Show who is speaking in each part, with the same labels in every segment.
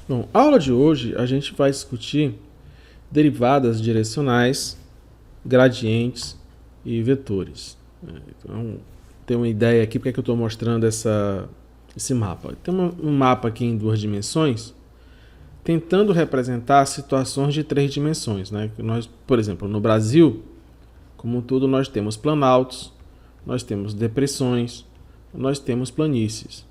Speaker 1: Bom, a aula de hoje a gente vai discutir derivadas direcionais, gradientes e vetores. Então, tem uma ideia aqui porque é que eu estou mostrando esse mapa. Tem um mapa aqui em 2 dimensões, tentando representar situações de 3 dimensões. Né? Nós, por exemplo, no Brasil, como um todo, nós temos planaltos, nós temos depressões, nós temos planícies.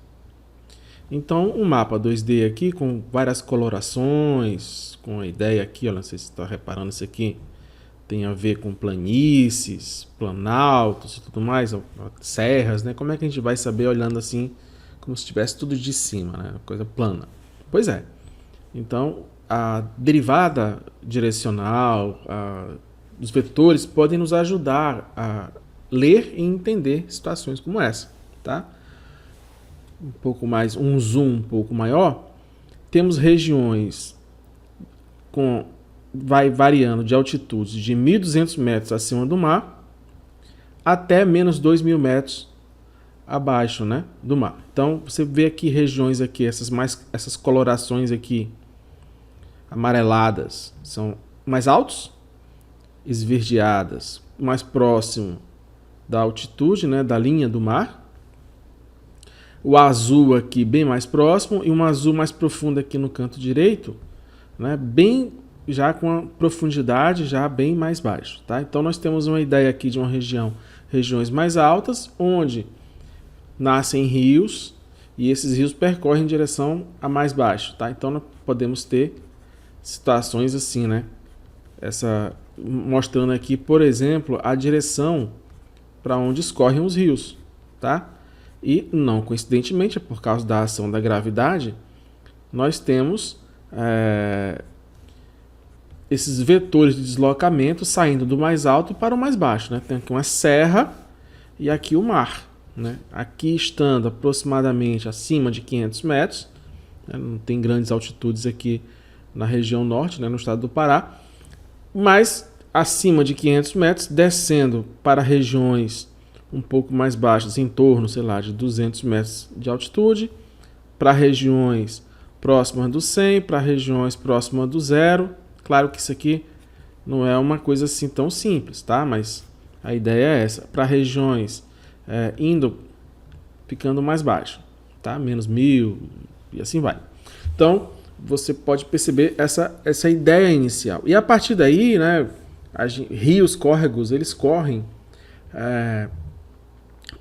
Speaker 1: Então, um mapa 2D aqui com várias colorações, com a ideia aqui, olha, não sei se você está reparando isso aqui, tem a ver com planícies, planaltos e tudo mais, serras, né? Como é que a gente vai saber olhando assim, como se estivesse tudo de cima, né? Coisa plana. Pois é. Então, a derivada direcional, os vetores podem nos ajudar a ler e entender situações como essa, tá? Um pouco mais, um zoom um pouco maior, temos regiões vai variando de altitudes de 1.200 metros acima do mar até menos 2.000 metros abaixo, né, do mar. Então você vê aqui regiões aqui, essas colorações aqui amareladas são mais altos, esverdeadas mais próximo da altitude, né, da linha do mar. O azul aqui bem mais próximo e um azul mais profundo aqui no canto direito, né, bem já com a profundidade já bem mais baixo, tá? Então nós temos uma ideia aqui de uma regiões mais altas, onde nascem rios e esses rios percorrem em direção a mais baixo, tá? Então nós podemos ter situações assim, né? Mostrando aqui, por exemplo, a direção para onde escorrem os rios, tá? E, não coincidentemente, por causa da ação da gravidade, nós temos esses vetores de deslocamento saindo do mais alto para o mais baixo. Né? Tem aqui uma serra e aqui o mar. Né? Aqui estando aproximadamente acima de 500 metros, né? Não tem grandes altitudes aqui na região norte, né? No estado do Pará, mas acima de 500 metros, descendo para regiões um pouco mais baixas, em torno, sei lá, de 200 metros de altitude, para regiões próximas do 100, para regiões próximas do 0. Claro que isso aqui não é uma coisa assim tão simples, tá? Mas a ideia é essa, para regiões ficando mais baixo, tá? Menos 1.000 e assim vai. Então, você pode perceber essa ideia inicial. E a partir daí, né, rios, córregos, eles correm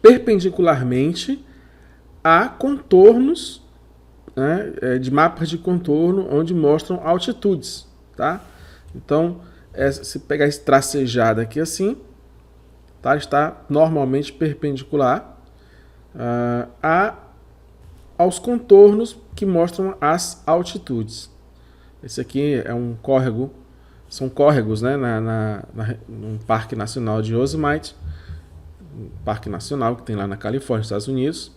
Speaker 1: perpendicularmente a contornos, né, de mapas de contorno onde mostram altitudes, tá? Então, se pegar esse tracejado aqui assim, tá, está normalmente perpendicular aos contornos que mostram as altitudes. Esse aqui é um córrego, são córregos, né, no Parque Nacional de Yosemite, um parque nacional que tem lá na Califórnia, nos Estados Unidos.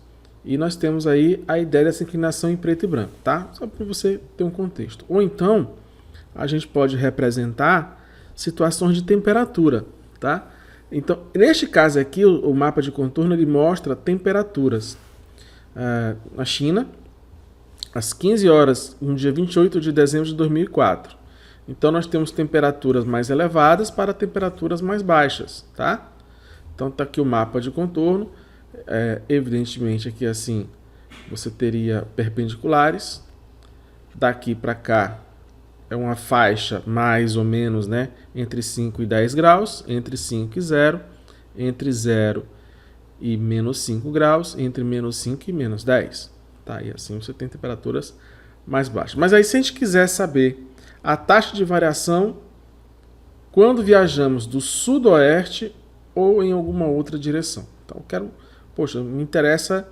Speaker 1: E nós temos aí a ideia dessa inclinação em preto e branco, tá? Só para você ter um contexto. Ou então, a gente pode representar situações de temperatura, tá? Então, neste caso aqui, o mapa de contorno ele mostra temperaturas. Na China, às 15 horas, no dia 28 de dezembro de 2004. Então, nós temos temperaturas mais elevadas para temperaturas mais baixas, tá? Então, está aqui o mapa de contorno. Evidentemente, aqui assim, você teria perpendiculares. Daqui para cá é uma faixa mais ou menos, né, entre 5 e 10 graus, entre 5 e 0, entre 0 e menos 5 graus, entre menos 5 e menos 10. Tá? E assim você tem temperaturas mais baixas. Mas aí, se a gente quiser saber a taxa de variação quando viajamos do sudoeste ou em alguma outra direção. Então, me interessa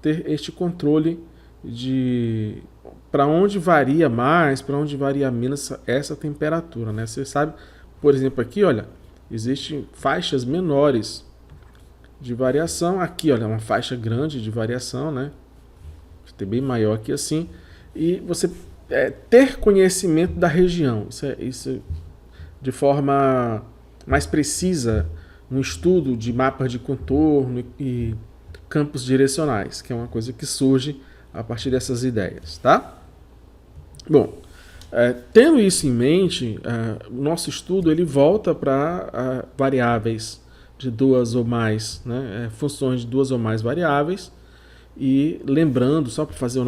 Speaker 1: ter este controle de para onde varia mais, para onde varia menos essa temperatura, né? Você sabe, por exemplo, aqui, olha, existem faixas menores de variação. Aqui, olha, uma faixa grande de variação, né? Tem bem maior aqui assim. E você ter conhecimento da região, isso de forma mais precisa, um estudo de mapas de contorno e campos direcionais, que é uma coisa que surge a partir dessas ideias, tá? Bom, tendo isso em mente, o nosso estudo ele volta para variáveis de duas ou mais, né, funções de duas ou mais variáveis. E lembrando, só para fazer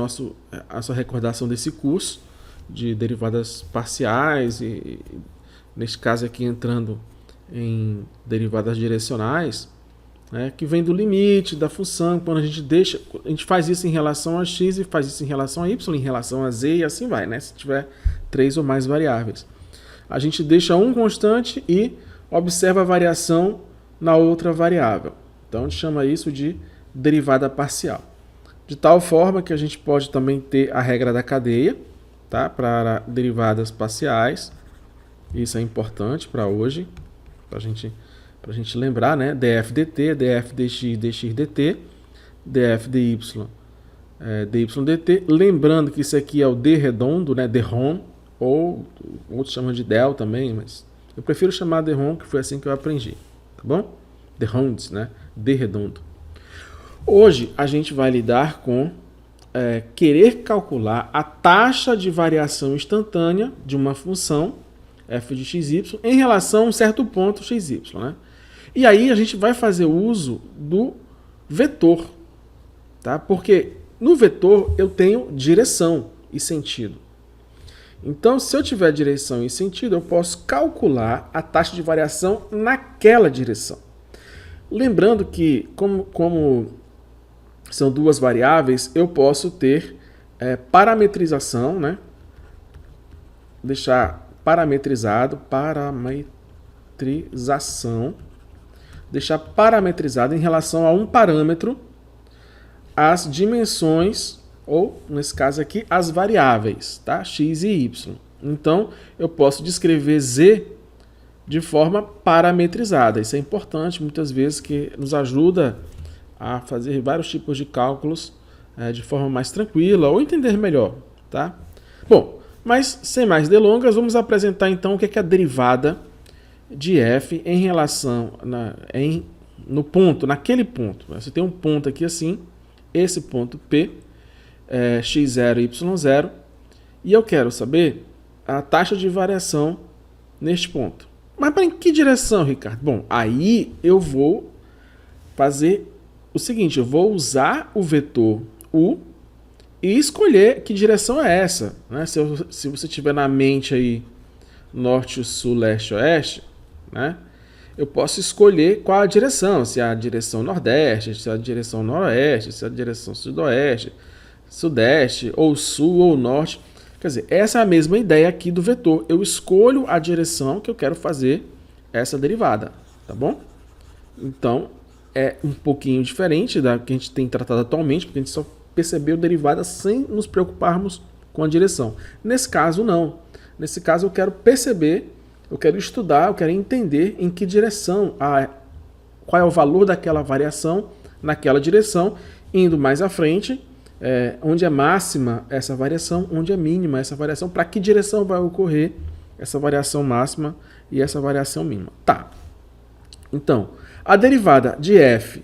Speaker 1: a sua recordação desse curso de derivadas parciais, e neste caso aqui entrando em derivadas direcionais, né, que vem do limite da função, quando a gente faz isso em relação a x e faz isso em relação a y, em relação a z e assim vai, né, se tiver três ou mais variáveis. A gente deixa um constante e observa a variação na outra variável. Então a gente chama isso de derivada parcial. De tal forma que a gente pode também ter a regra da cadeia, tá, para derivadas parciais. Isso é importante para hoje, para a gente lembrar, né? df dt, df dx, dx dt, df dy, dy dt. Lembrando que isso aqui é o d redondo, né? dRom, ou outros chamam de del também, mas eu prefiro chamar dRom, que foi assim que eu aprendi, tá bom? dRonds, né? d redondo. Hoje a gente vai lidar com querer calcular a taxa de variação instantânea de uma função f de xy em relação a um certo ponto xy, né? E aí a gente vai fazer uso do vetor, tá? Porque no vetor eu tenho direção e sentido. Então, se eu tiver direção e sentido, eu posso calcular a taxa de variação naquela direção. Lembrando que, como são duas variáveis, eu posso ter parametrização, né? Deixar deixar parametrizado em relação a um parâmetro as dimensões, ou nesse caso aqui, as variáveis, tá? X e y. Então, eu posso descrever z de forma parametrizada. Isso é importante, muitas vezes, que nos ajuda a fazer vários tipos de cálculos de forma mais tranquila ou entender melhor, tá? Bom, mas sem mais delongas, vamos apresentar então o que é a derivada de f em relação no ponto, naquele ponto. Você tem um ponto aqui assim, esse ponto P, x0 e y0, e eu quero saber a taxa de variação neste ponto. Mas para em que direção, Ricardo? Bom, aí eu vou fazer o seguinte, eu vou usar o vetor u e escolher que direção é essa, né? Se você tiver na mente aí norte, sul, leste, oeste, né? Eu posso escolher qual a direção, se é a direção nordeste, se é a direção noroeste, se é a direção sudoeste, sudeste, ou sul ou norte. Quer dizer, essa é a mesma ideia aqui do vetor. Eu escolho a direção que eu quero fazer essa derivada, tá bom? Então, é um pouquinho diferente da que a gente tem tratado atualmente, porque a gente só percebeu derivada sem nos preocuparmos com a direção. Nesse caso, não. Nesse caso, eu quero perceber, eu quero estudar, eu quero entender em que direção, qual é o valor daquela variação naquela direção, indo mais à frente, onde é máxima essa variação, onde é mínima essa variação, para que direção vai ocorrer essa variação máxima e essa variação mínima. Tá. Então, a derivada de f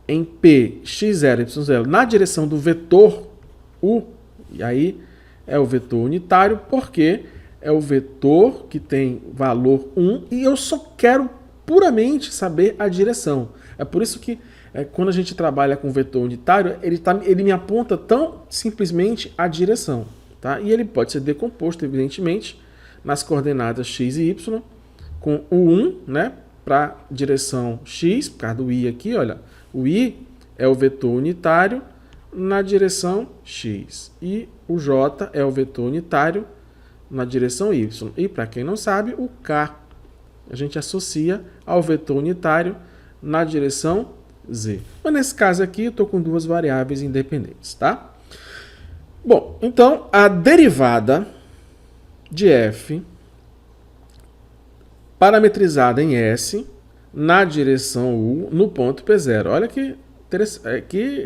Speaker 1: em p, x0, y0 na direção do vetor u, e aí é o vetor unitário, porque é o vetor que tem valor 1 e eu só quero puramente saber a direção. É por isso que quando a gente trabalha com vetor unitário, ele me aponta tão simplesmente a direção. Tá? E ele pode ser decomposto, evidentemente, nas coordenadas x e y, com o 1, né, para direção x, por causa do i aqui, olha, o i é o vetor unitário na direção x, e o j é o vetor unitário na direção y. E, para quem não sabe, o k a gente associa ao vetor unitário na direção z. Mas nesse caso aqui, eu estou com duas variáveis independentes, tá? Bom, então, a derivada de f parametrizada em S na direção U no ponto P0. Olha que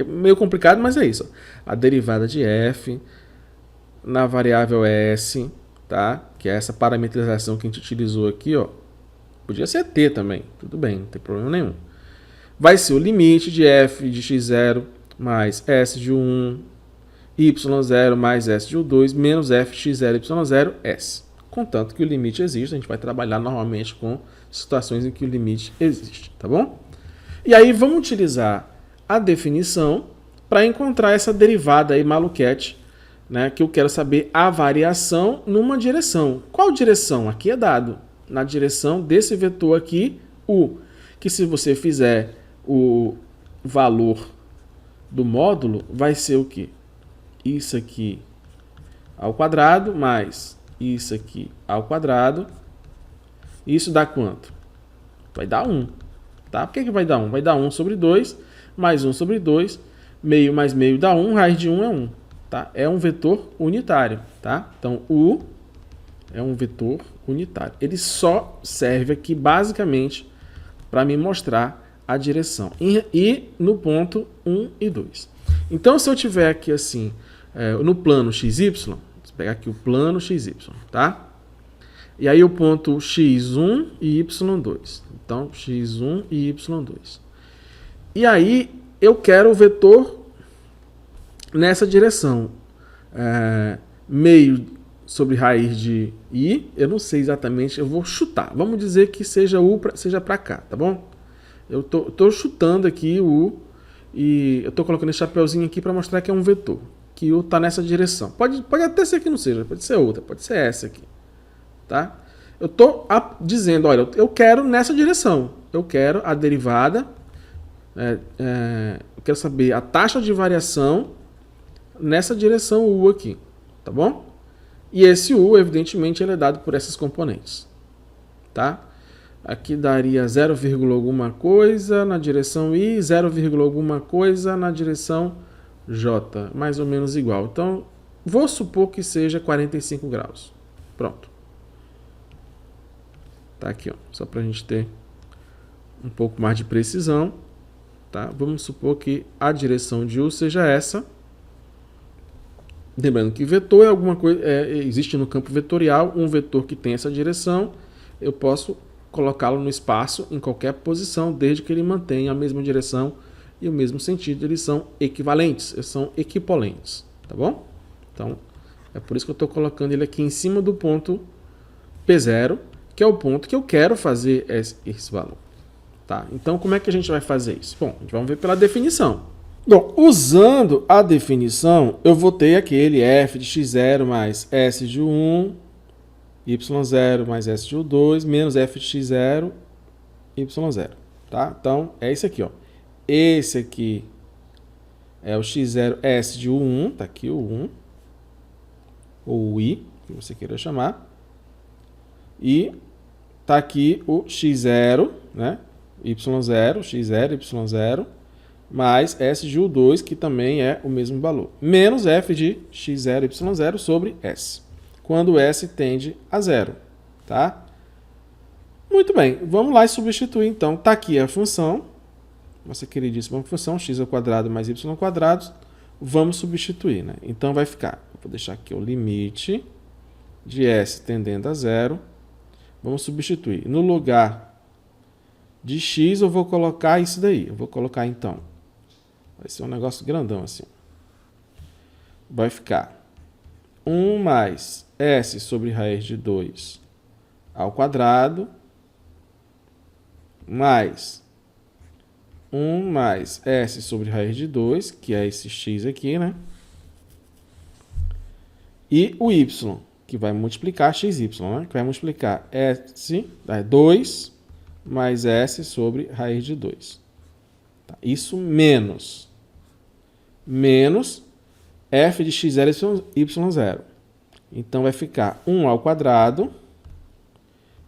Speaker 1: meio complicado, mas é isso. A derivada de f na variável S, tá? Que é essa parametrização que a gente utilizou aqui, ó. Podia ser t também, tudo bem, não tem problema nenhum. Vai ser o limite de f de x0 mais s de 1 y0 mais s de u2 menos f de x0 y0 s. Contanto que o limite existe, a gente vai trabalhar normalmente com situações em que o limite existe, tá bom? E aí vamos utilizar a definição para encontrar essa derivada aí maluquete, né, que eu quero saber a variação numa direção. Qual direção? Aqui é dado. Na direção desse vetor aqui, u, que se você fizer o valor do módulo, vai ser o quê? Isso aqui ao quadrado mais isso aqui ao quadrado. Isso dá quanto? Vai dar 1. Tá? Por que vai dar 1? Vai dar 1 sobre 2, mais 1 sobre 2, meio mais meio dá 1, raiz de 1 é 1. Tá? É um vetor unitário. Tá? Então, U é um vetor unitário. Ele só serve aqui, basicamente, para me mostrar a direção. E no ponto 1 e 2. Então, se eu tiver aqui assim, no plano XY, vou pegar aqui o plano XY, tá? E aí o ponto x1 e y2. Então, x1 e y2. E aí eu quero o vetor nessa direção. Meio sobre raiz de i, eu não sei exatamente, eu vou chutar. Vamos dizer que seja u seja para cá, tá bom? Eu tô chutando aqui o u e eu tô colocando esse chapeuzinho aqui para mostrar que é um vetor. Que u está nessa direção. Pode até ser que não seja, pode ser outra, pode ser essa aqui. Tá? Eu estou dizendo, olha, eu quero nessa direção. Eu quero a derivada, eu quero saber a taxa de variação nessa direção u aqui. Tá bom? E esse u, evidentemente, ele é dado por essas componentes. Tá? Aqui daria 0, alguma coisa na direção i, 0, alguma coisa na direção j, mais ou menos igual. Então, vou supor que seja 45 graus. Pronto. Tá aqui, ó, só para a gente ter um pouco mais de precisão. Tá? Vamos supor que a direção de u seja essa. Lembrando que vetor é alguma coisa, existe no campo vetorial um vetor que tem essa direção. Eu posso colocá-lo no espaço em qualquer posição, desde que ele mantenha a mesma direção e o mesmo sentido. Eles são equivalentes, eles são equipolentes, tá bom? Então, é por isso que eu estou colocando ele aqui em cima do ponto P0, que é o ponto que eu quero fazer esse valor. Tá? Então, como é que a gente vai fazer isso? Bom, a gente vai ver pela definição. Bom, usando a definição, eu vou ter aquele f de x0 mais s de 1, y0 mais s de u2, menos f de x0, y0. Tá? Então, é isso aqui, ó. Esse aqui é o x0 s de u1, tá aqui o 1, ou o i, que você queira chamar. E tá aqui o x0, né? y0, x0, y0, mais s de u2, que também é o mesmo valor, menos f de x0, y0 sobre s, quando s tende a zero, tá? Muito bem, vamos lá e substituir então. Tá aqui a função, nossa queridíssima função, x ao quadrado mais y ao quadrado, vamos substituir, né? Então vai ficar, vou deixar aqui o limite de s tendendo a zero, vamos substituir. No lugar de x eu vou colocar isso daí, eu vou colocar então, vai ser um negócio grandão assim, vai ficar 1 mais s sobre raiz de 2 ao quadrado, mais 1 mais s sobre raiz de 2, que é esse x aqui, né? E o y, que vai multiplicar xy, né? Que vai multiplicar s, 2 mais s sobre raiz de 2. Tá? Isso menos f de x0 y0. Então, vai ficar 1 ao quadrado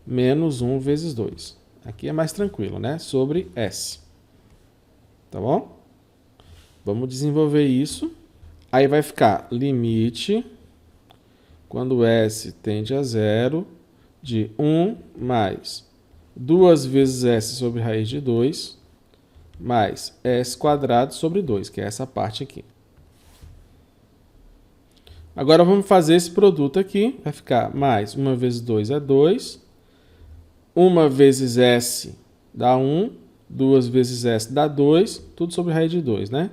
Speaker 1: menos 1 vezes 2. Aqui é mais tranquilo, né? Sobre s. Tá bom? Vamos desenvolver isso. Aí vai ficar limite, quando s tende a zero, de 1 mais 2 vezes s sobre raiz de 2, mais s quadrado sobre 2, que é essa parte aqui. Agora vamos fazer esse produto aqui. Vai ficar mais 1 vezes 2 é 2. 1 vezes s dá 1. 2 vezes s dá 2. Tudo sobre raiz de 2, né?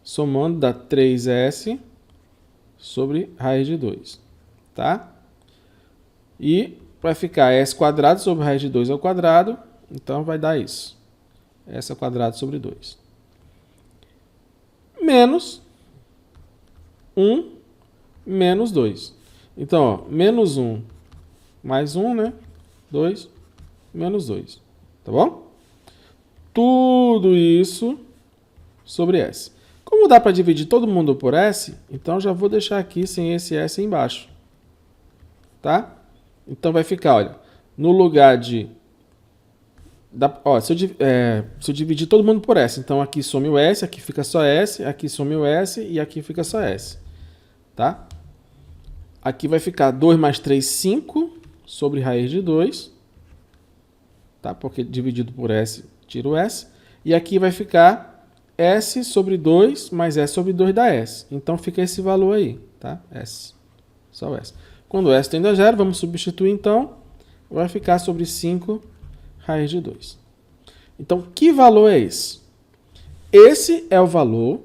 Speaker 1: Somando dá 3s sobre raiz de 2, tá? E vai ficar s quadrado sobre raiz de 2 ao quadrado, então vai dar isso. S ao quadrado sobre 2. Menos 1 menos 2. Então, ó, menos 1 mais 1, né? 2 menos 2. Tá bom? Tudo isso sobre S. Como dá para dividir todo mundo por S, então já vou deixar aqui sem esse S embaixo. Tá? Então vai ficar, olha, no lugar de... se eu dividir todo mundo por S, então aqui some o S, aqui fica só S, aqui some o S e aqui fica só S. Tá? Aqui vai ficar 2 mais 3, 5 sobre raiz de 2. Tá? Porque dividido por S, tiro o S. E aqui vai ficar S sobre 2 mais S sobre 2 dá S. Então fica esse valor aí, tá? S. Só o S. Quando o S tende a 0, vamos substituir então. Vai ficar sobre 5 raiz de 2. Então, que valor é esse? Esse é o valor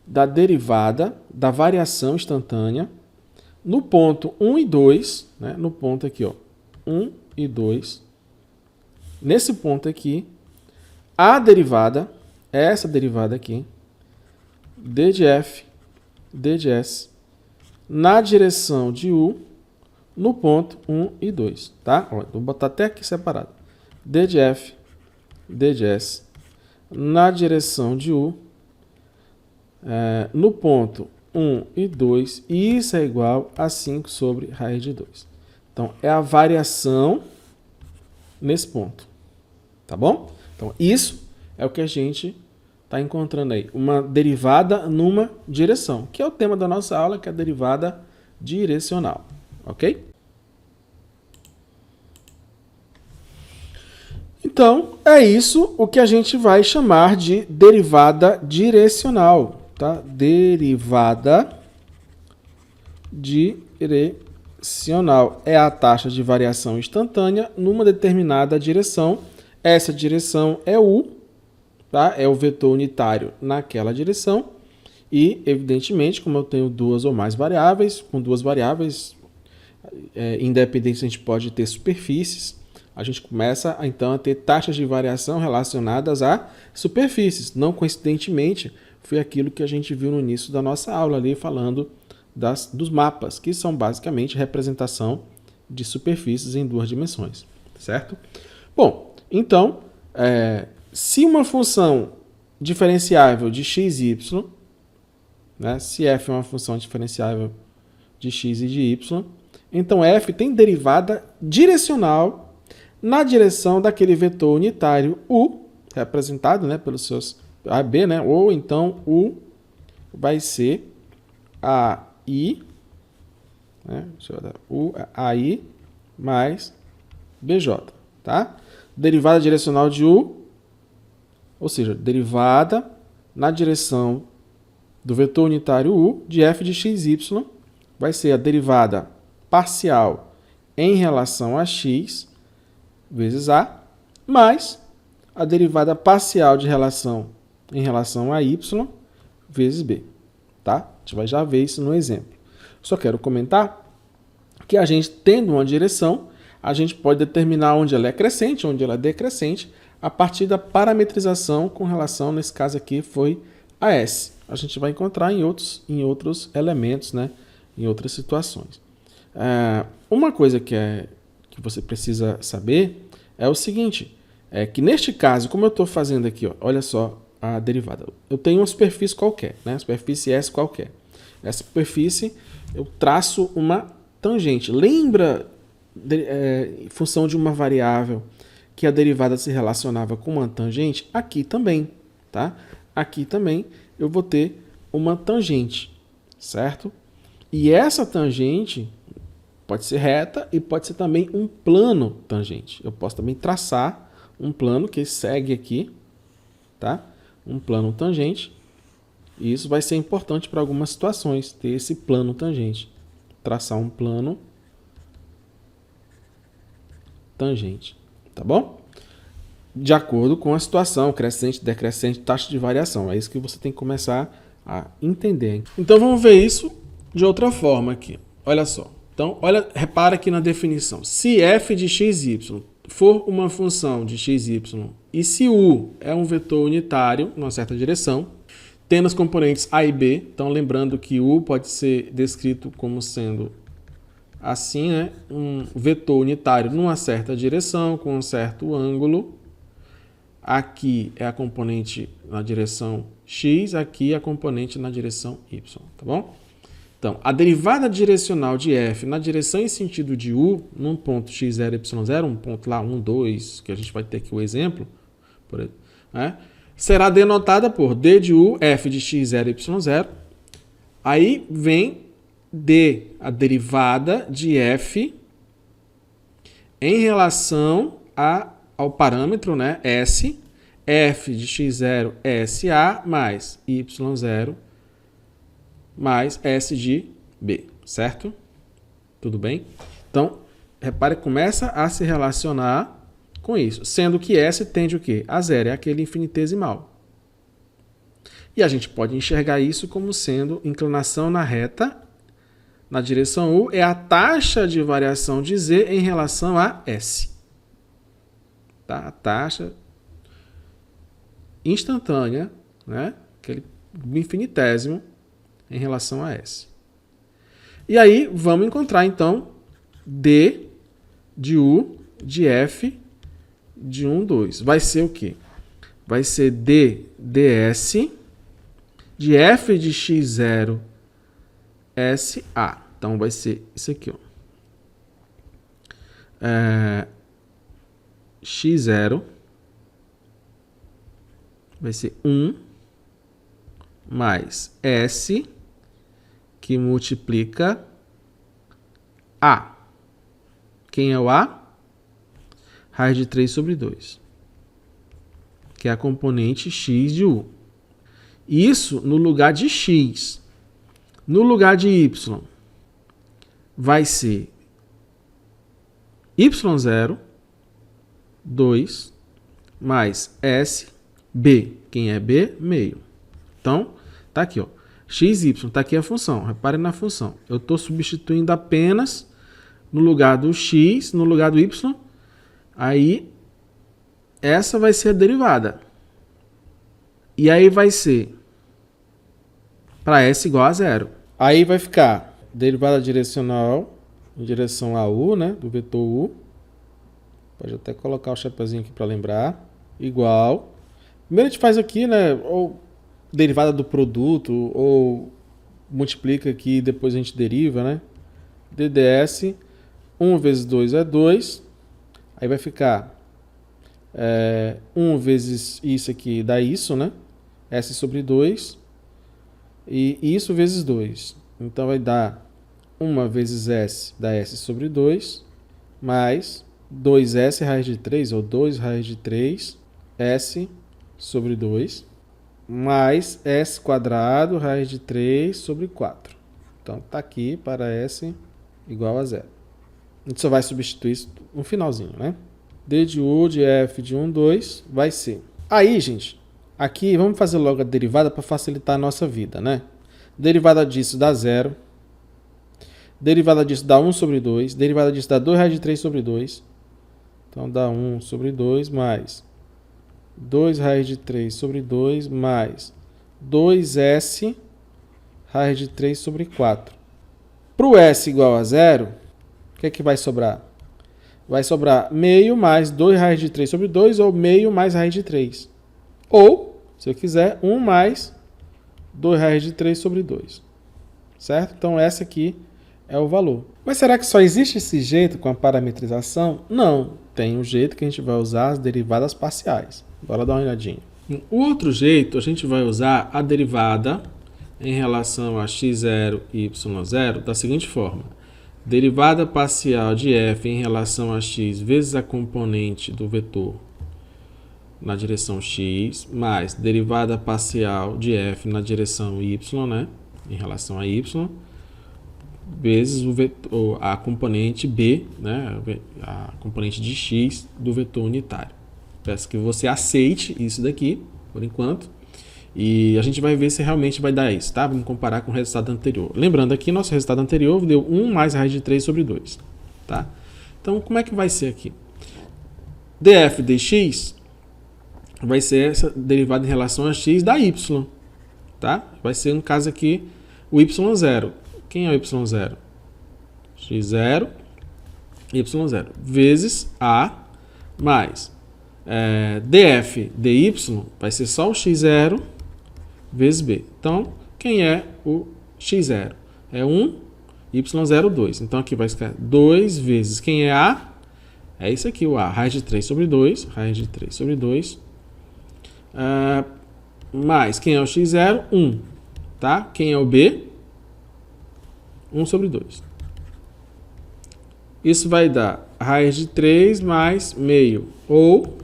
Speaker 1: da derivada da variação instantânea no ponto 1 e 2, né? No ponto aqui, ó, 1 e 2. Nesse ponto aqui, a derivada, essa derivada aqui, d de f, d de s, na direção de u, no ponto 1 e 2, tá? Ó, vou botar até aqui separado. d de f, d de s, na direção de u, no ponto 1 e 2, e isso é igual a 5 sobre raiz de 2. Então, é a variação nesse ponto. Tá bom? Então, isso é o que a gente está encontrando aí. Uma derivada numa direção, que é o tema da nossa aula, que é a derivada direcional. Ok? Então, é isso o que a gente vai chamar de derivada direcional. Tá? Derivada direcional é a taxa de variação instantânea numa determinada direção. Essa direção é u, tá? É o vetor unitário naquela direção. E, evidentemente, como eu tenho duas ou mais variáveis, com duas variáveis independentes a gente pode ter superfícies. A gente começa, então, a ter taxas de variação relacionadas a superfícies. Não coincidentemente, foi aquilo que a gente viu no início da nossa aula ali, falando dos mapas, que são basicamente representação de superfícies em duas dimensões, certo? Bom, então, se uma função diferenciável de x e y, né, se f é uma função diferenciável de x e de y, então f tem derivada direcional na direção daquele vetor unitário u, representado, né, pelos seus a, b, né, ou então u vai ser ai, né, ai mais bj, tá? Derivada direcional de u, ou seja, derivada na direção do vetor unitário u de f de x, y, vai ser a derivada parcial em relação a x vezes a, mais a derivada parcial em relação a y vezes b. Tá? A gente vai já ver isso no exemplo. Só quero comentar que a gente, tendo uma direção, a gente pode determinar onde ela é crescente, onde ela é decrescente, a partir da parametrização com relação, nesse caso aqui, foi a S. A gente vai encontrar em outros elementos, né? Em outras situações. Uma coisa que você precisa saber é o seguinte, é que neste caso, como eu estou fazendo aqui, ó, olha só a derivada. Eu tenho uma superfície qualquer, né? Superfície S qualquer. Essa superfície, eu traço uma tangente. Lembra, em função de uma variável, que a derivada se relacionava com uma tangente? Aqui também, tá? Aqui também eu vou ter uma tangente, certo? E essa tangente pode ser reta e pode ser também um plano tangente. Eu posso também traçar um plano que segue aqui, tá? Um plano tangente. E isso vai ser importante para algumas situações, ter esse plano tangente. Traçar um plano tangente, tá bom? De acordo com a situação, crescente, decrescente, taxa de variação. É isso que você tem que começar a entender. Então vamos ver isso de outra forma aqui. Olha só. Então, repara aqui na definição. Se f de xy for uma função de xy e se u é um vetor unitário numa certa direção, tendo os componentes a e b, então lembrando que u pode ser descrito como sendo assim, né? Um vetor unitário numa certa direção, com um certo ângulo. Aqui é a componente na direção x, aqui é a componente na direção y, tá bom? Então, a derivada direcional de f na direção e sentido de u, num ponto x0, y0, um ponto lá, 1, 2, que a gente vai ter aqui o exemplo, né? Será denotada por d de u, f de x0, y0. Aí vem d, a derivada de f em relação ao parâmetro, né, s, f de x0 é sa mais y0 mais s de b, certo? Tudo bem? Então, repare que começa a se relacionar com isso, sendo que s tende o quê? A zero, é aquele infinitesimal. E a gente pode enxergar isso como sendo inclinação na reta, na direção u, é a taxa de variação de z em relação a s. Tá? A taxa instantânea, né? Aquele infinitésimo em relação a s. E aí, vamos encontrar, então, d de u de f de 1, 2. Vai ser o quê? Vai ser d ds de f de x0 sa. Então, vai ser isso aqui, ó. X0 vai ser 1 mais S que multiplica A. Quem é o A? Raiz de 3 sobre 2. Que é a componente x de U. Isso no lugar de x. No lugar de y vai ser y0, 2, mais S, B. Quem é B? Meio. Então, tá aqui, ó. x, y, tá aqui a função. Repare na função. Eu estou substituindo apenas no lugar do x, no lugar do y. Aí, essa vai ser a derivada. E aí vai ser para S igual a zero. Aí vai ficar derivada direcional em direção a U, né? Do vetor U. Pode até colocar o chapeuzinho aqui para lembrar. Igual. Primeiro a gente faz aqui, né? Ou derivada do produto, ou multiplica aqui e depois a gente deriva, né? DDS, 1 vezes 2 é 2. Aí vai ficar 1 vezes isso aqui dá isso, né? S sobre 2. E isso vezes 2. Então vai dar 1 vezes S dá S sobre 2. Mais 2S raiz de 3, ou 2 raiz de 3, S sobre 2. Mais S quadrado raiz de 3 sobre 4. Então tá aqui para S igual a zero. A gente só vai substituir isso no finalzinho, né? D de U de F de 1, 2 vai ser. Aí, gente, aqui vamos fazer logo a derivada para facilitar a nossa vida, né? Derivada disso dá zero. Derivada disso dá 1 sobre 2. Derivada disso dá 2 raiz de 3 sobre 2. Então dá 1 sobre 2 mais 2 raiz de 3 sobre 2 mais 2S raiz de 3 sobre 4. Para o S igual a zero, o que é que vai sobrar? Vai sobrar meio mais 2 raiz de 3 sobre 2, ou meio mais raiz de 3. Ou, se eu quiser, 1 mais 2 raiz de 3 sobre 2. Certo? Então, essa aqui é o valor. Mas será que só existe esse jeito com a parametrização? Não. Tem um jeito que a gente vai usar as derivadas parciais. Bora dar uma olhadinha. O outro jeito, a gente vai usar a derivada em relação a x0 e y0 da seguinte forma. Derivada parcial de f em relação a x vezes a componente do vetor na direção x, mais derivada parcial de f na direção y, né, em relação a y, vezes o vetor, a componente b, né, a componente de x do vetor unitário. Peço que você aceite isso daqui, por enquanto. E a gente vai ver se realmente vai dar isso, tá? Vamos comparar com o resultado anterior. Lembrando aqui, nosso resultado anterior deu 1 mais a raiz de 3 sobre 2, tá? Então, como é que vai ser aqui? df dx vai ser essa derivada em relação a x da y, tá? Vai ser, no caso aqui, o y0. Quem é o y0? x0, y0, vezes a mais df dy vai ser só o x0 vezes b. Então, quem é o x0? É 1, y0, 2. Então, aqui vai ficar 2 vezes quem é a? É isso aqui, o a. Raiz de 3 sobre 2. Raiz de 3 sobre 2. Mais quem é o x0? 1. Tá? Quem é o b? 1 sobre 2. Isso vai dar raiz de 3 mais meio. Ou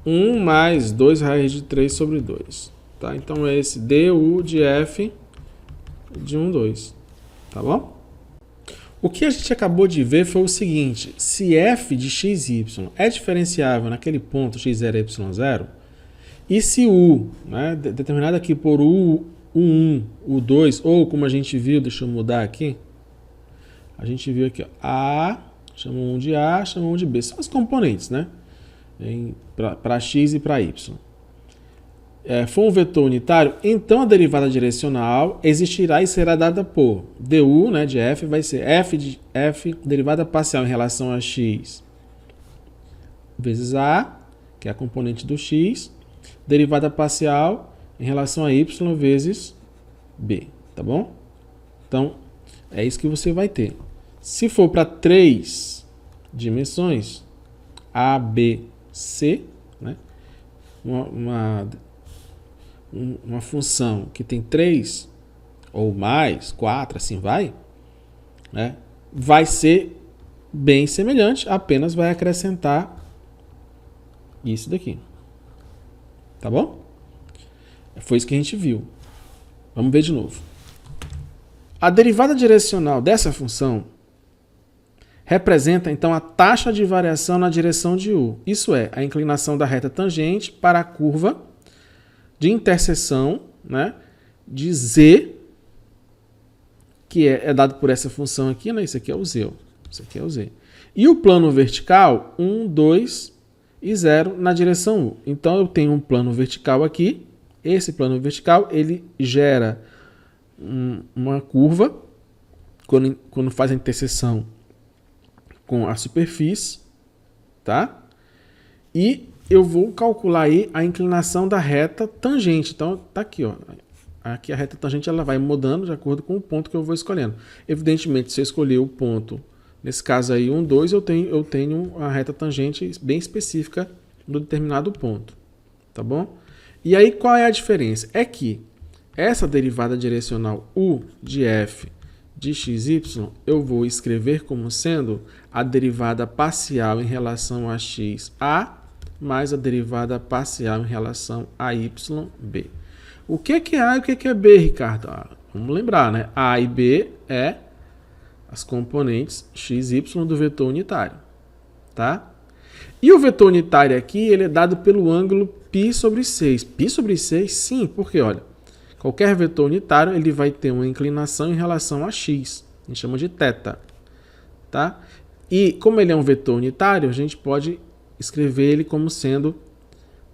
Speaker 1: 1 mais 2 raiz de 3 sobre 2. Tá? Então, é esse du de f de 1, 2. Tá bom? O que a gente acabou de ver foi o seguinte. Se f de xy é diferenciável naquele ponto x0 e y0, e se u, né, determinado aqui por u1, u2, ou como a gente viu, deixa eu mudar aqui, a gente viu aqui, ó, a, chama um de a, chama um de b. São as componentes, né? Para x e para y. For um vetor unitário, então a derivada direcional existirá e será dada por du, né, de f, vai ser f de f, derivada parcial em relação a x vezes a, que é a componente do x, derivada parcial em relação a y vezes b, tá bom? Então, é isso que você vai ter. Se for para 3 dimensões, a, b, c, né, uma função que tem 3 ou mais, 4, assim vai, né, vai ser bem semelhante, apenas vai acrescentar isso daqui. Tá bom? Foi isso que a gente viu. Vamos ver de novo. A derivada direcional dessa função representa, então, a taxa de variação na direção de u. Isso é, a inclinação da reta tangente para a curva de interseção, né, de z, que é dado por essa função aqui, né? Isso aqui é o z. Isso aqui é o z. E o plano vertical, 1, 2 e 0 na direção u. Então, eu tenho um plano vertical aqui. Esse plano vertical, ele gera uma curva quando faz a interseção com a superfície, tá? E eu vou calcular aí a inclinação da reta tangente. Então, tá aqui, ó. Aqui a reta tangente ela vai mudando de acordo com o ponto que eu vou escolhendo. Evidentemente, se eu escolher o ponto, nesse caso aí, 1, 2, eu tenho a reta tangente bem específica do determinado ponto, tá bom? E aí, qual é a diferença? É que essa derivada direcional u de f de xy, eu vou escrever como sendo a derivada parcial em relação a x a mais a derivada parcial em relação a y b. O que é a e o que é b, Ricardo? Vamos lembrar, né? A e b é as componentes x e y do vetor unitário, tá? E o vetor unitário aqui, ele é dado pelo ângulo π sobre 6. Π sobre 6? Sim, porque, olha, qualquer vetor unitário, ele vai ter uma inclinação em relação a x. A gente chama de θ, tá? E como ele é um vetor unitário, a gente pode escrever ele como sendo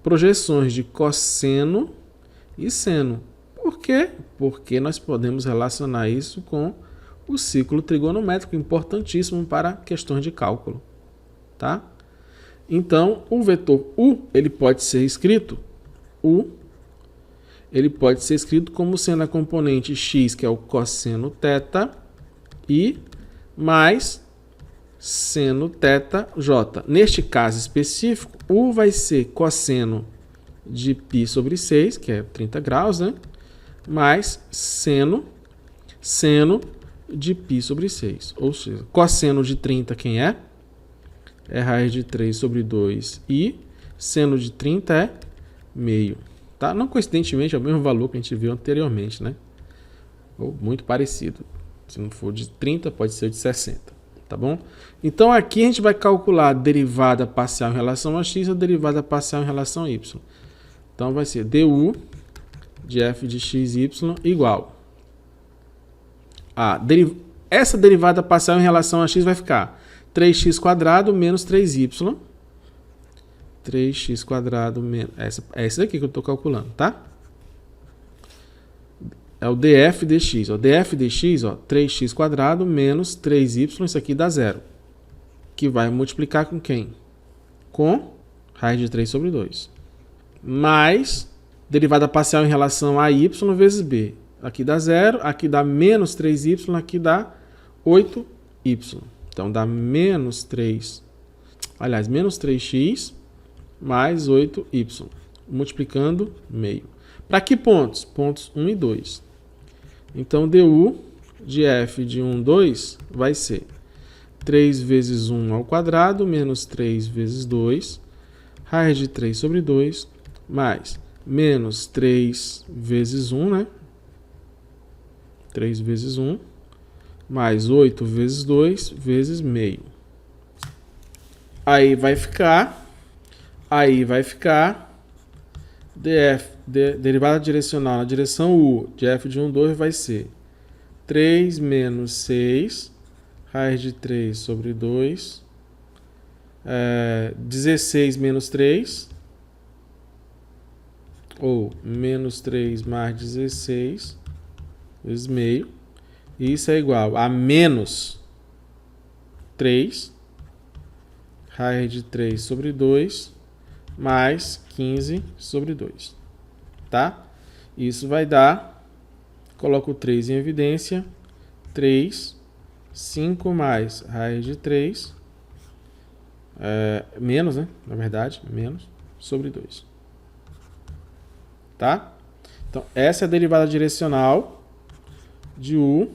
Speaker 1: projeções de cosseno e seno. Por quê? Porque nós podemos relacionar isso com o ciclo trigonométrico, importantíssimo para questões de cálculo, tá? Então, o vetor u, ele pode ser escrito como sendo a componente x, que é o cosseno θ, e mais seno θj. Neste caso específico, u vai ser cosseno de π sobre 6, que é 30 graus, né? Mais seno de π sobre 6. Ou seja, cosseno de 30 quem é? É raiz de 3 sobre 2 e seno de 30 é meio. Tá? Não coincidentemente é o mesmo valor que a gente viu anteriormente, né? Ou muito parecido. Se não for de 30, pode ser de 60. tá bom? Então aqui a gente vai calcular a derivada parcial em relação a x e a derivada parcial em relação a y. Então vai ser du de f de x y igual a essa derivada parcial em relação a x vai ficar 3x² menos 3y. 3x² menos... É esse daqui que eu estou calculando, tá? É o df dx. O df dx, ó, 3x² menos 3y, isso aqui dá 0. Que vai multiplicar com quem? Com raiz de 3 sobre 2. Mais derivada parcial em relação a y vezes b. Aqui dá 0, aqui dá menos 3y, aqui dá 8y. Então dá menos 3x mais 8y. Multiplicando meio. Para que pontos? Pontos 1 e 2. Então du de f de 1, 2 vai ser 3 vezes 1 ao quadrado menos 3 vezes 2, raiz de 3 sobre 2, mais menos 3 vezes 1, né? 3 vezes 1, mais 8 vezes 2, vezes meio. Aí vai ficar derivada direcional na direção u de f de 1, 2 vai ser 3 menos 6, raiz de 3 sobre 2, 16 menos 3, ou menos 3 mais 16, vezes meio. E isso é igual a menos 3, raiz de 3 sobre 2, mais 15 sobre 2. Tá? Isso vai dar, coloco o 3 em evidência, 3, 5 mais raiz de 3, menos, né? Na verdade, menos, sobre 2. Tá? Então, essa é a derivada direcional de u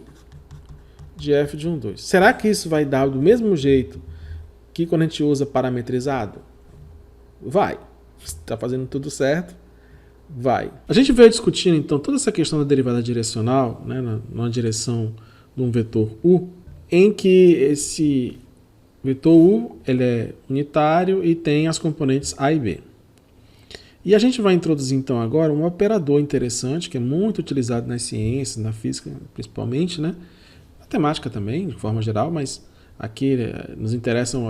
Speaker 1: de f de 1, 2. Será que isso vai dar do mesmo jeito que quando a gente usa parametrizado? Vai. Está fazendo tudo certo? Vai. A gente veio discutindo, então, toda essa questão da derivada direcional, né, na direção de um vetor u, em que esse vetor u ele é unitário e tem as componentes a e b. E a gente vai introduzir, então, agora um operador interessante, que é muito utilizado nas ciências, na física, principalmente, né? Na matemática também, de forma geral, mas aqui nos interessam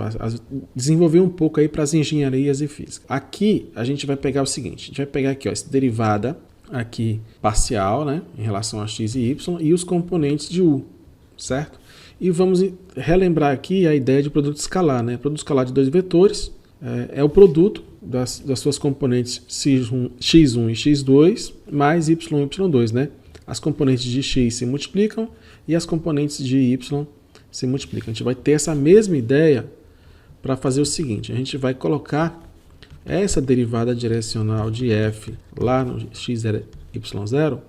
Speaker 1: desenvolver um pouco aí para as engenharias e física. Aqui a gente vai pegar o seguinte, a gente vai pegar aqui, ó, essa derivada aqui parcial, né, em relação a x e y, e os componentes de u, certo? E vamos relembrar aqui a ideia de produto escalar, né? Produto escalar de dois vetores é o produto das suas componentes x1 e x2 mais y e y2, né? As componentes de x se multiplicam e as componentes de y se multiplicam. A gente vai ter essa mesma ideia para fazer o seguinte, a gente vai colocar essa derivada direcional de f lá no x0, y0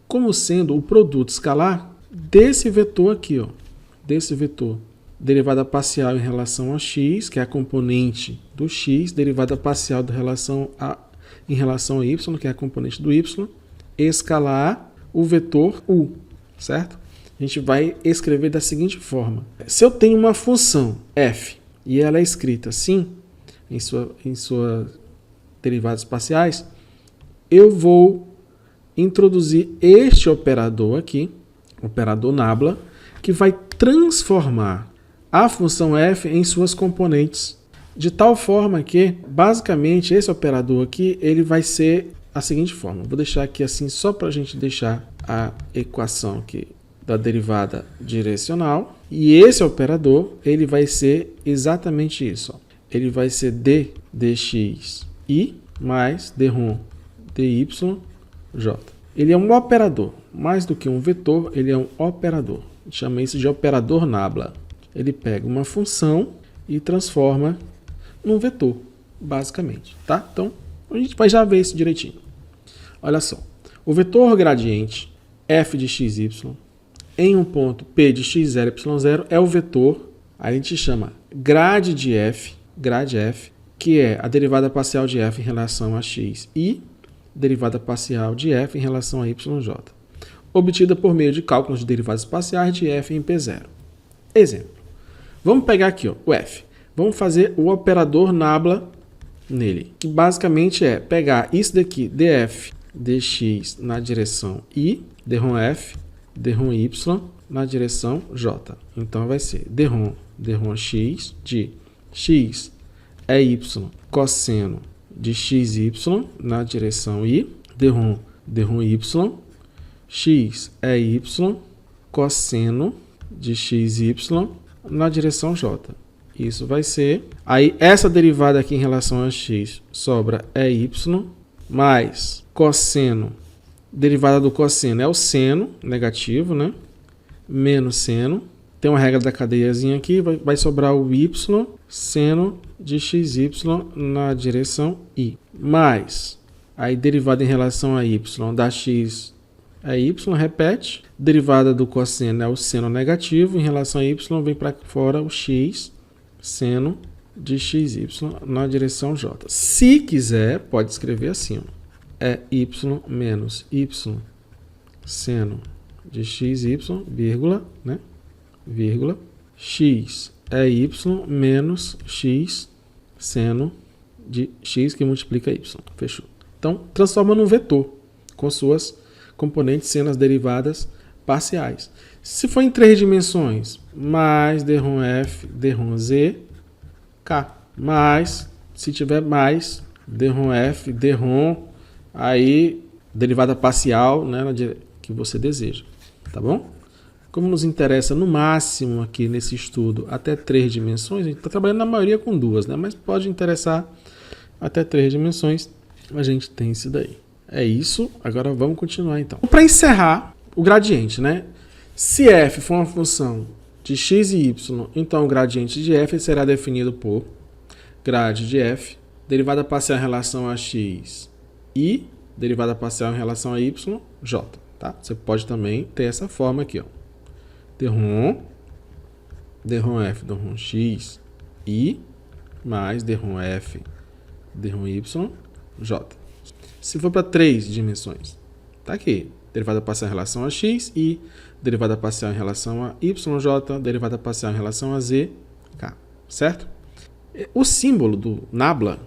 Speaker 1: como sendo o produto escalar desse vetor aqui, ó, desse vetor. Derivada parcial em relação a x, que é a componente do x, derivada parcial em relação a y, que é a componente do y, escalar o vetor u, certo? A gente vai escrever da seguinte forma. Se eu tenho uma função f e ela é escrita assim, em suas derivadas parciais, eu vou introduzir este operador aqui, operador nabla, que vai transformar a função f em suas componentes, de tal forma que, basicamente, esse operador aqui, ele vai ser a seguinte forma. Vou deixar aqui assim, só para a gente deixar a equação aqui da derivada direcional. E esse operador, ele vai ser exatamente isso. Ó. Ele vai ser d dx i mais dρ dy j. Ele é um operador. Mais do que um vetor, ele é um operador. A gente chama isso de operador nabla. Ele pega uma função e transforma num vetor, basicamente, tá? Então, a gente vai já ver isso direitinho. Olha só, o vetor gradiente f de xy em um ponto p de x0, y0 é o vetor, a gente chama grade de f, que é a derivada parcial de f em relação a x e derivada parcial de f em relação a yj, obtida por meio de cálculos de derivadas parciais de f em p0. Exemplo. Vamos pegar aqui, ó, o f. Vamos fazer o operador nabla nele, que basicamente é pegar isso daqui, df, dx na direção i, drom f, drom y na direção j. Então vai ser drom x de x é y cosseno de xy na direção i, drom y, x é y cosseno de xy na direção j. Isso vai ser... Aí, essa derivada aqui em relação a x sobra é y, mais cosseno. Derivada do cosseno é o seno, negativo, né? Menos seno. Tem uma regra da cadeiazinha aqui, vai sobrar o y, seno de xy na direção i. Mais, aí derivada em relação a y da x é y, repete. Derivada do cosseno é o seno negativo, em relação a y vem para fora o x, seno de xy na direção j. Se quiser, pode escrever assim, ó. É y menos y seno de xy, vírgula, né? Vírgula, x é y menos x seno de x que multiplica y. Fechou. Então, transforma num vetor com suas componentes sendo as derivadas parciais. Se for em 3 dimensões, mais drom f, drom z, k. Mais, se tiver mais, drom f, drom, aí derivada parcial, né, que você deseja. Tá bom? Como nos interessa no máximo aqui nesse estudo até 3 dimensões, a gente está trabalhando na maioria com 2, né? Mas pode interessar até 3 dimensões, a gente tem isso daí. É isso, agora vamos continuar então. Para encerrar, o gradiente, né? Se f for uma função de x e y, então o gradiente de f será definido por grade de f, derivada parcial em relação a x e derivada parcial em relação a y, j. Tá? Você pode também ter essa forma aqui, ó. Drom f, drom x, i, mais drom f, drom y, j. Se for para 3 dimensões, tá aqui. Derivada parcial em relação a x, i, derivada parcial em relação a y, j, derivada parcial em relação a z, k. Certo? O símbolo do nabla,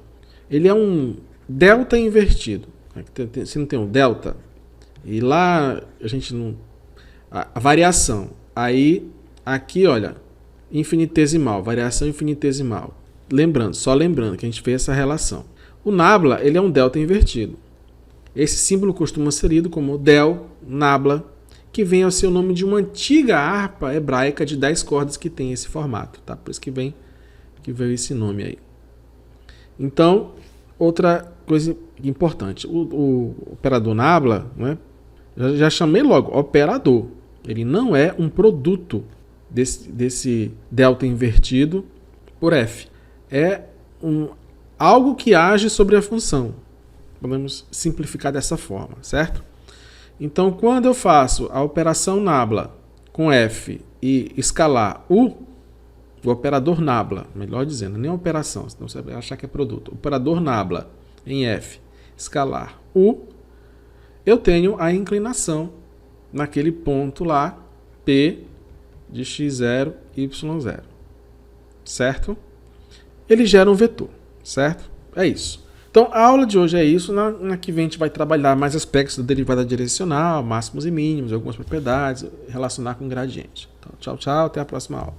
Speaker 1: ele é um delta invertido. Se não tem um delta, e lá a gente não... A variação. Aí, aqui, olha, infinitesimal, variação infinitesimal. Só lembrando que a gente fez essa relação. O nabla, ele é um delta invertido. Esse símbolo costuma ser lido como del, nabla, que vem ao ser o nome de uma antiga harpa hebraica de 10 cordas que tem esse formato, tá? Por isso que veio esse nome aí. Então, outra coisa importante, o operador nabla, né? Já chamei logo, operador. Ele não é um produto desse delta invertido por f. É algo que age sobre a função. Podemos simplificar dessa forma, certo? Então, quando eu faço a operação nabla com f e escalar o operador nabla, melhor dizendo, nem a operação, senão você vai achar que é produto. Operador nabla em f, escalar u, eu tenho a inclinação naquele ponto lá, P de x0, y0. Certo? Ele gera um vetor. Certo? É isso. Então, a aula de hoje é isso. Na que vem a gente vai trabalhar mais aspectos da derivada direcional, máximos e mínimos, algumas propriedades, relacionar com gradiente. Então, tchau, tchau. Até a próxima aula.